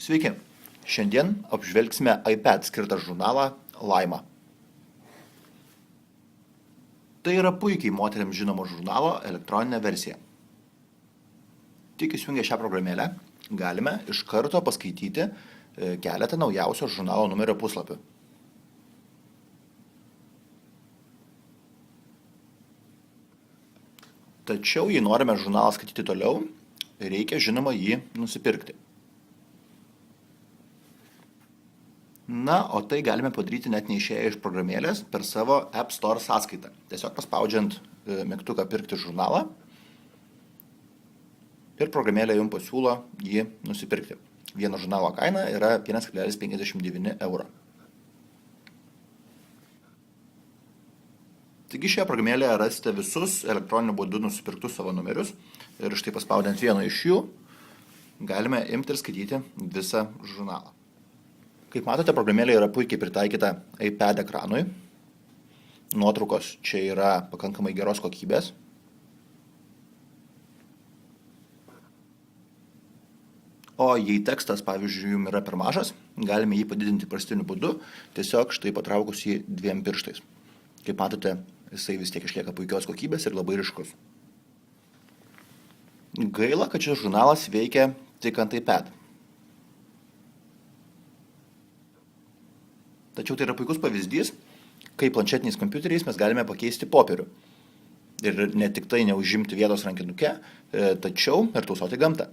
Sveiki, šiandien apžvelgsime iPad skirtą žurnalą Laima. Tai yra puikiai moteriams žinomo žurnalo elektroninė versija. Tik įsijungę šią programėlę galime iš karto paskaityti keletą naujausio žurnalo numerio puslapių. Tačiau, jei norime žurnalą skaityti toliau, reikia žinoma jį nusipirkti. Na, o tai galime padaryti net neišėję iš programėlės per savo App Store sąskaitą. Tiesiog paspaudžiant mygtuką pirkti žurnalą ir programėlė jums pasiūlo jį nusipirkti. Vieno žurnalo kaina yra 1,59 €. Taigi šioje programėlėje rasite visus elektroniniu būdu nusipirktus savo numerius ir štai paspaudžiant vieną iš jų galime imti ir skaityti visą žurnalą. Kaip matote, programėlė yra puikiai pritaikyta iPad ekranui. Nuotraukos čia yra pakankamai geros kokybės. O jei tekstas, pavyzdžiui, jums yra per mažas, galime jį padidinti įprastiniu būdu, tiesiog štai patraukus jį 2 pirštais. Kaip matote, jisai vis tiek išlieka puikios kokybės ir labai ryškus. Gaila, kad šis žurnalas veikia tik ant iPad. Tačiau tai yra puikus pavyzdys, kaip planšetiniais kompiuteriais mes galime pakeisti popierių. Ir ne tik tai neužimti vietos rankinuke, tačiau ir tausoti gamtą.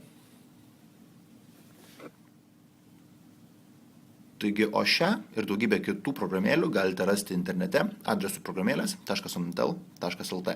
Taigi, o šią ir daugybę kitų programėlių galite rasti internete adresu programėlės.omnitel.lt.